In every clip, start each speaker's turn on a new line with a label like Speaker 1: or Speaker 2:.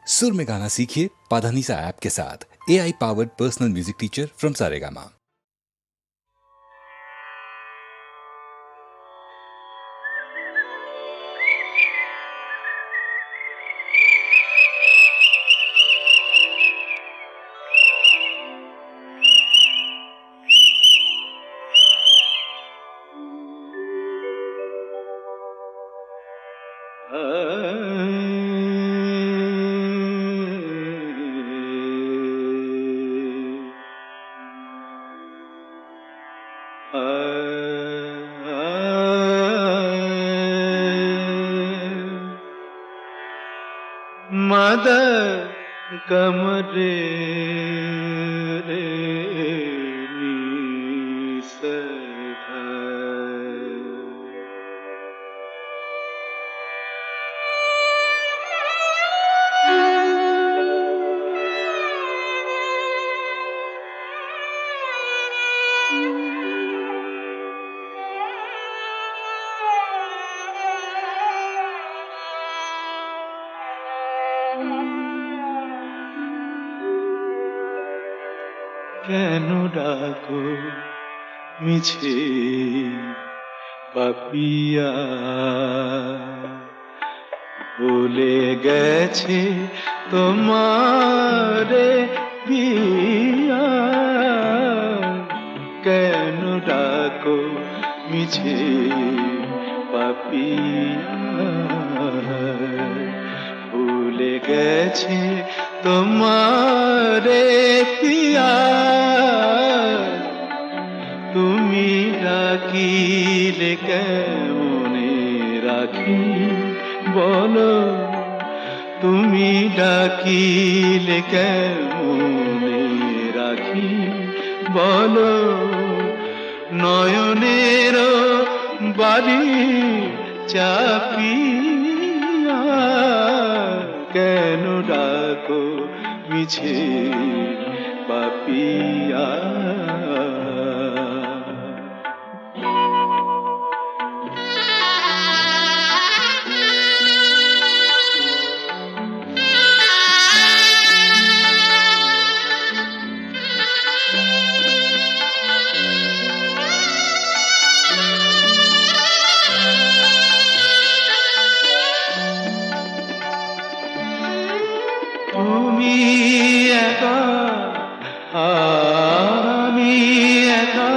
Speaker 1: सुर में गाना सीखिए पाधानीसा ऐप के साथ। AI powered personal music teacher from Saregama.
Speaker 2: मद कमरे रे কেন ডাকো মিছে পাপিয়া ভুলে গেছে তোমারে পিয়া কেন ডাকো মিছে পাপিয়া ভুলে গেছে তোমারে পিয়া তুমি ডাকিলে কেমনে রাখি বলো তুমি ডাকিলে কেমনে রাখি বলো নয়নের বাড়ি চাপিয়া কেন ডাকো মিছে পাপিয়া তুমি একা আমি একা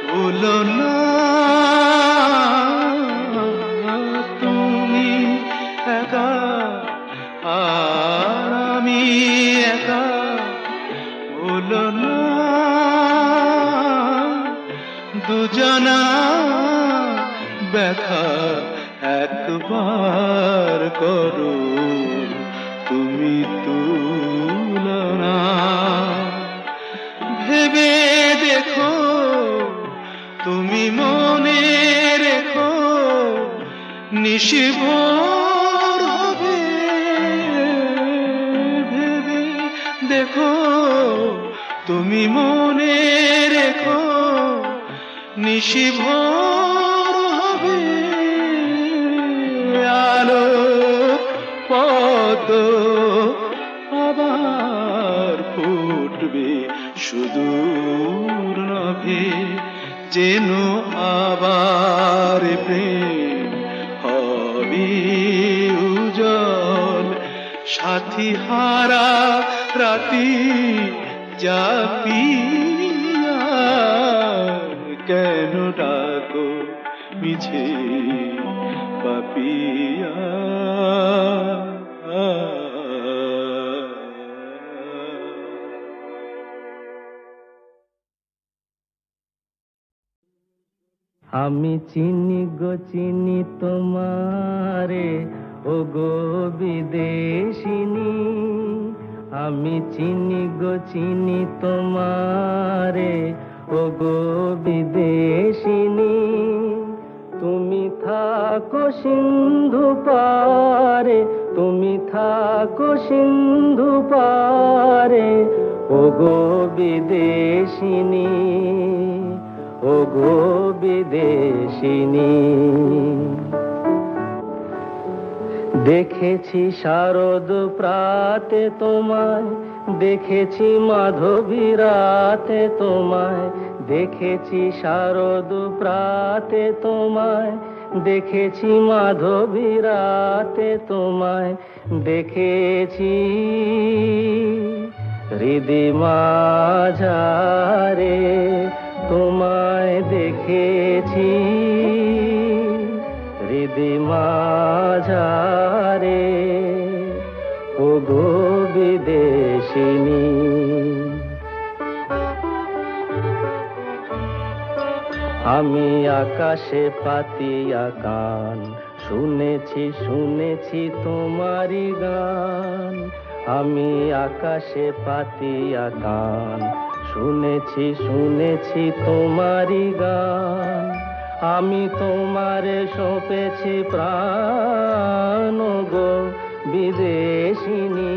Speaker 2: ভুলো না তুমি একা আমি একা ভুলো না দুজনা ব্যথা একবার করো তুমি তুলনা ভেবে দেখো তুমি মনে রেখো নিশিভোর হবে ভেবে দেখো তুমি মনে রেখো নিশিভোর হবে আলো পদ আবার ফুটবে সুদূর নভে যেন আবার প্রেম হবে উজ্জ্বল সাথী হারা রাতি জাপিয়া কেন ডাকো মিছে পাপিয়া
Speaker 3: আমি চিনি গো চিনি তোমারে ও গো বিদেশিনী আমি চিনি গো চিনি তোমারে ও গো বিদেশিনী তুমি থাকো সিন্ধু পারে তুমি থাকো সিন্ধু পারে ও গো বিদেশিনী ও গো বিদেশিনী দেখেছি শারদ প্রাতে তোমায়, দেখেছি মাধবী রাতে তোমায়, দেখেছি শারদ প্রাতে তোমায়, দেখেছি মাধবী রাতে তোমায়, দেখেছি হৃদি মাঝারে তোমায় দেখেছি, হৃদি মাঝারে ও গো বিদেশিনী। আমি আকাশে পাতিয়া গান, শুনেছি শুনেছি তোমারি গান। আমি আকাশে পাতিয়া গান, শুনেছি শুনেছি তোমারি গান। আমি তোমারে সঁপেছি প্রাণ গো বিদেশিনী।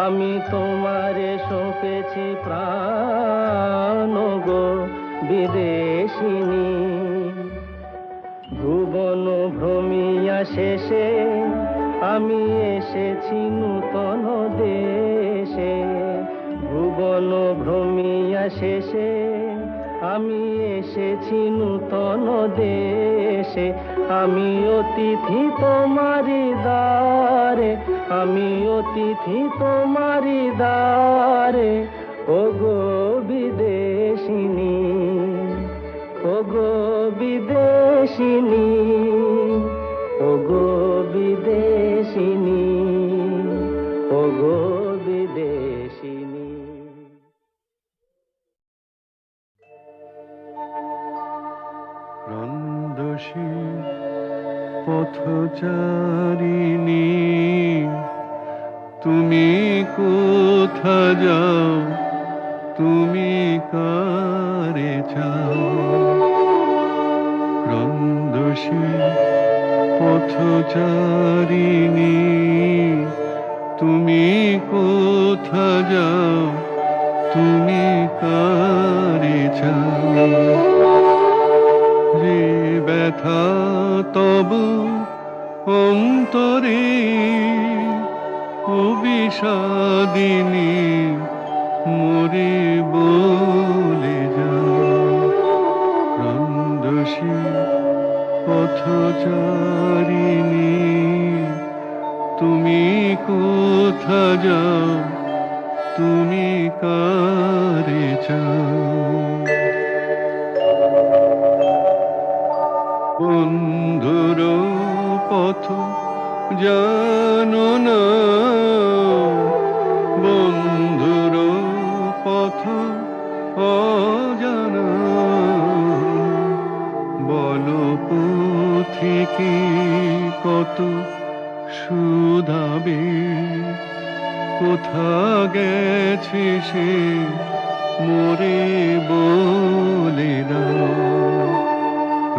Speaker 3: আমি তোমারে সঁপেছি প্রাণ গো বিদেশিনী। ভুবন ভ্রমিয়া শেষে আমি এসেছি নূতন দেশে। ভুবন ভ্রমিয়া শেষে আমি এসেছি নূতন দেশে। আমি অতিথি তোমারি দ্বারে, আমি অতিথি তোমারি দ্বারে ও গো বিদেশিনী, ও গো বিদেশিনী, ও গো বিদেশিনী, ও গো বিদেশিনী।
Speaker 2: রন্দসী পথচারিণী, তুমি কোথা যাও, তুমি কারে চাও। রন্দসী পথচারিণী, তুমি কোথা যাও, তুমি কারে চাও। যে ব্যথা তব অন্তরে অবিষাদিনী মরে বলে যাও। রন্দসী পথচারিণী, তুমি কোথা যাও, তুমি কারে চাও। বন্ধুর পথ জানো না, বন্ধুর পথ অজানা। বলো পথিকে কত শুধাবে, কোথা গেছে সে মোরে বলে দাও।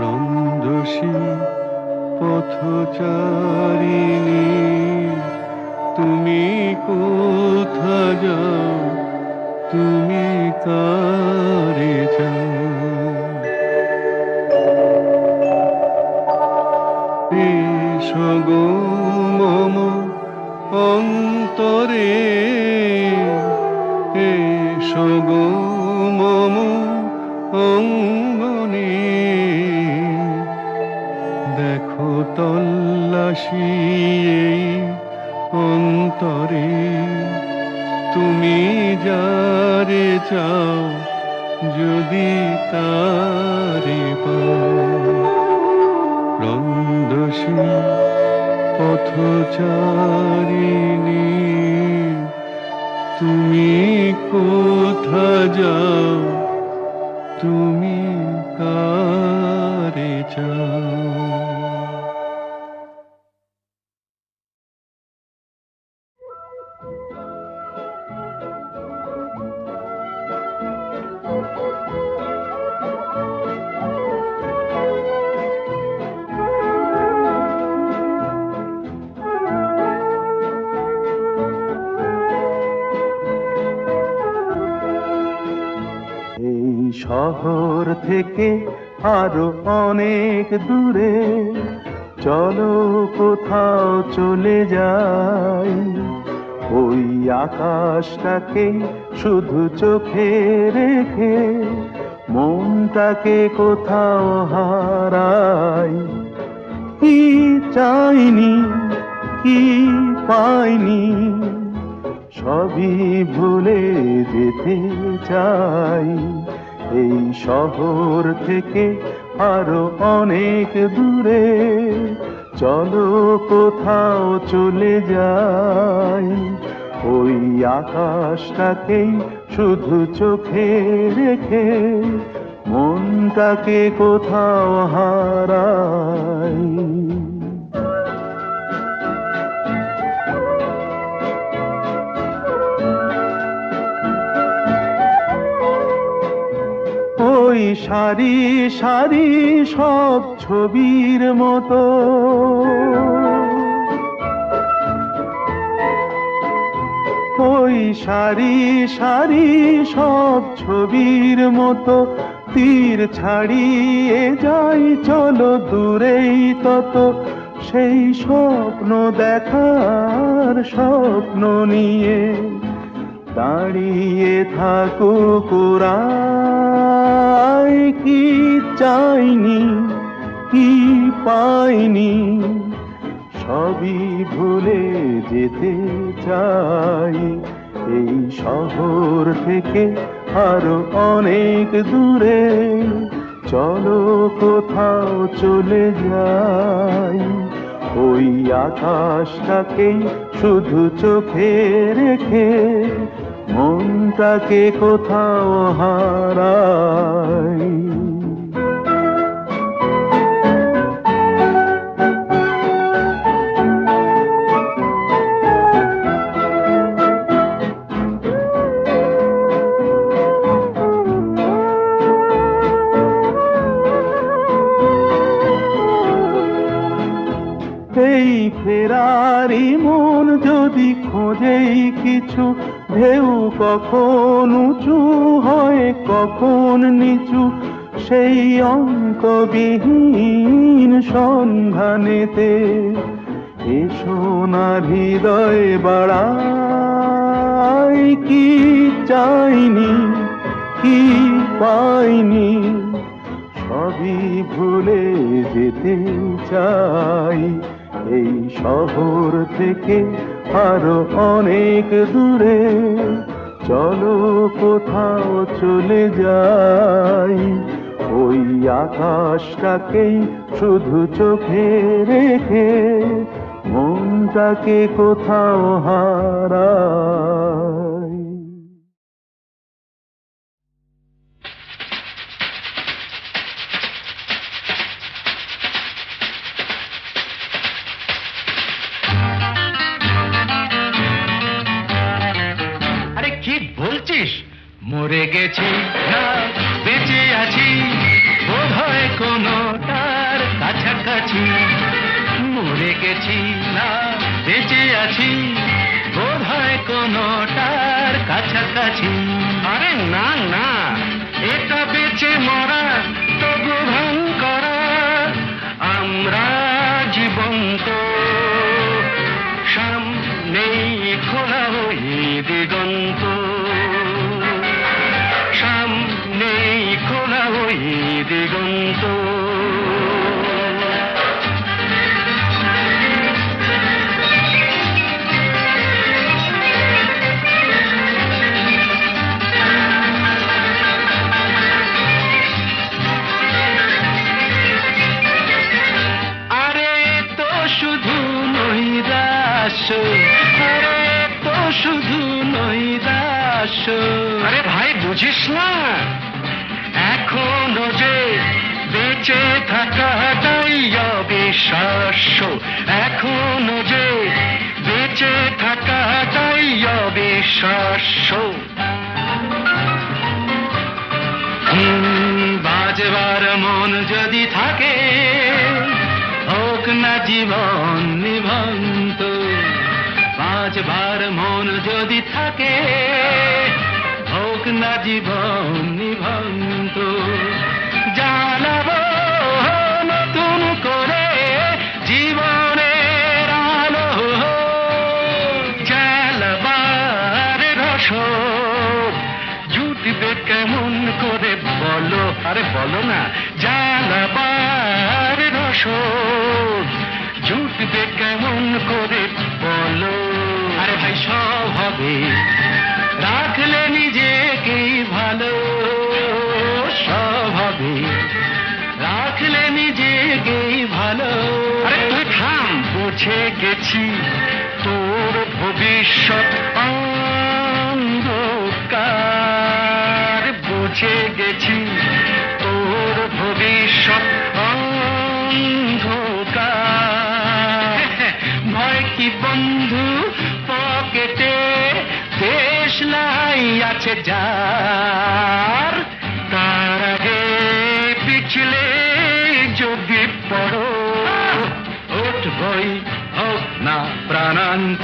Speaker 2: রন্দসী পথচারিণী, তুমি কোথা যাও, তুমি কারে যাও। এসো গো মম অন্তরে, এসো গো মম অঙ্গনে। দেখো তল্লাশি এই অন্তরে, তুমি যারে চাও যদি তারে পাও। রন্দসী পথচারিণী, তুমি কোথা যাও, তুমি কারে চাও। শহর থেকে আরো অনেক দূরে চলো কোথাও চলে যাই, ওই আকাশটাকে শুধু চোখে রেখে মনটাকে কোথাও হারাই। কি চাইনি, কি পাইনি, সবই ভুলে যেতে চাই। এই শহর থেকে আরো অনেক দূরে চলো কোথাও চলে যাই, ওই আকাশটাকেই শুধু চোখে রেখে মনটাকে কোথাও হারাই। ওই সারি সারি সব ছবির মতো ওই সারি সারি সব ছবির মতো তীর ছাড়িয়ে যাই চলো দূরেই তত, সেই স্বপ্ন দেখার স্বপ্ন নিয়ে দাঁড়িয়ে থাকুক ওরাই। কি চাইনি, কি পাইনি, সবই ভুলে যেতে চাই। এই শহর থেকে আরো অনেক দূরে চলো কোথাও চলে যাই, ওই আকাশটাকেই শুধু চোখে রেখে মনটাকে কোথাও হারাই। এই ফেরারি মন যদি খোঁজেই কিছু, ঢেউ কখন উঁচু হয় কখন নিচু, সেই অঙ্কবিহীন সন্ধানেতে এসো না হৃদয় বাড়াই। কি চাইনি, কি পাইনি, সবই ভুলে যেতে চাই। এই শহর থেকে আরো অনেক দূরে চলো কোথাও চলে যাই, ওই আকাশটাকেই শুধু চোখে রেখে মনটাকে কোথাও হারাই।
Speaker 4: কি বলছিস? মরে গেছি না বেঁচে আছি, বোধ হয় কোনটার কাছাকাছি। মরে গেছি না বেঁচে আছি, বোধ হয় কোনটার কাছাকাছি। আরে না না, এটা বেঁচে মরা তবু ভান করা, আমরা জীবন্ত সামনেই খোলা ওই দিগন্ত, সামনেই খোলা ওই দিগন্ত। আরে তো শুধু নৈরাশ্য, আরে তো শুধু নৈরাশ্য। আরে ভাই বুঝিস না, এখনো যে বেঁচে থাকাটাই অবিশ্বাস্য, এখনো যে বেঁচে থাকাটাই অবিশ্বাস্য। বাজবার মন যদি থাকে, হোক না জীবন নিভন্ত। বাজবার মন যদি থাকে, হোক না জীবন নিভন্ত। জানাবো নতুন করে রসদ জুটবে কেমন করে বলো, আরে বলো না, জ্বালাবার রসদ জুটবে কেমন করে বলো। আরে ভাই সব হবে রাখলে নিজেকেই ভালো, সব হবে রাখলে নিজেকেই ভালো। আরে তুই থাম, বুঝে গেছি তোর ভবিষ্যৎ অন্ধকার, বুঝে গেছি তোর ভবিষ্যৎ অন্ধকার। ভয় কি বন্ধু পকেটে, দেশলাই আছে যার, তার আগে পিছলে যদি পড়ো, উঠবই হোক না প্রাণান্ত,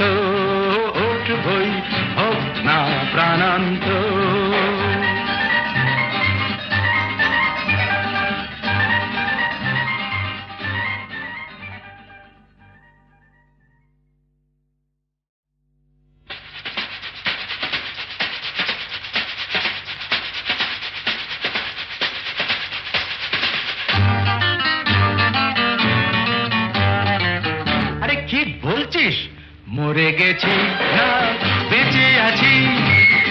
Speaker 4: উঠবই হোক না প্রাণান্ত। কি বলছিস? মরে গেছি না বেঁচে আছি,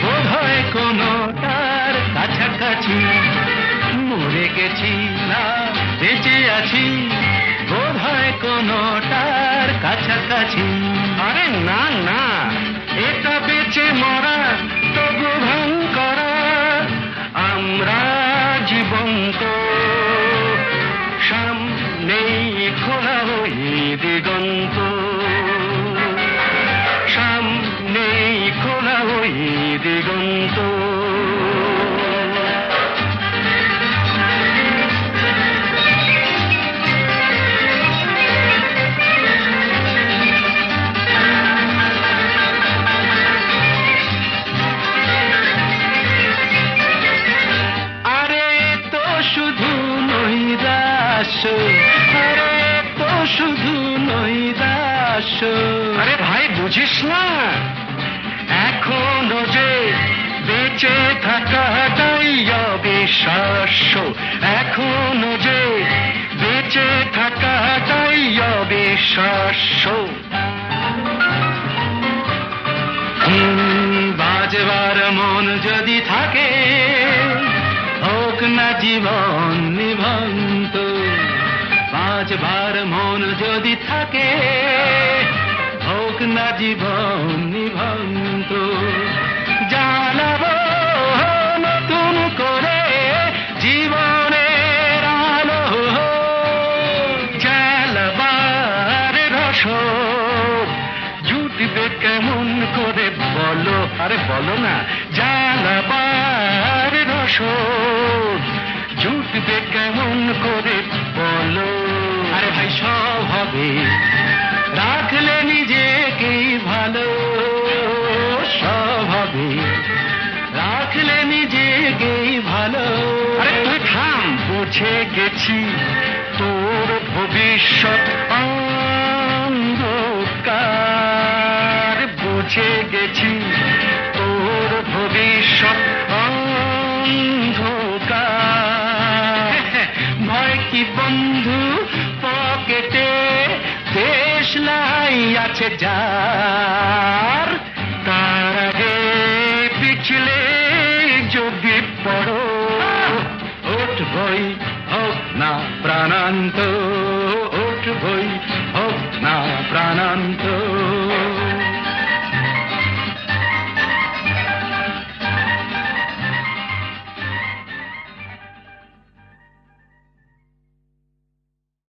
Speaker 4: বোধ হয় কোনটার কাছাকাছি। মরে গেছি না বেঁচে আছি, বোধ হয় কোনটার কাছাকাছি। আরে না না, এটা বেঁচে মরা তবু ভাঙ করা, আমরা জীবন্ত সামনেই খোলা ওই দিগন্ত, সামনেই খোলা ওই দিগন্ত। আরে তো শুধু নৈরাশ, আরে তো শুধু নৈরাশ। আরে ভাই বুঝিস না, এখনো যে বেঁচে থাকাটাই অবিশ্বাস্য, এখনো যে বেঁচে থাকাটাই অবিশ্বাস্য। বাজবার মন যদি থাকে, হোক না জীবন নিভন্ত, বাজবার মন যদি থাকে, হোক না জীবন নিভন্ত। জ্বালাবো নতুন করে জীবনের আলো, জ্বালাবার রসদ জুটবে কেমন করে বলো, আরে বলো না, জ্বালাবার রসদ জুটবে কেমন করে বলো। আরে ভাই সব হবে রাখলে নিজেকেই ভালো, সব হবে রাখলে নিজেকেই ভালো। আরে তুই থাম, বুঝে গেছি তোর ভবিষ্যৎ অন্ধকার, বুঝে গেছি তোর ভবিষ্যৎ অন্ধকার। ভয় কি বন্ধু পকেটে, দেশলাই আছে যার, তার আগে পিছলে যদি পড়ো, উঠবই হোক না প্রাণান্ত, উঠবই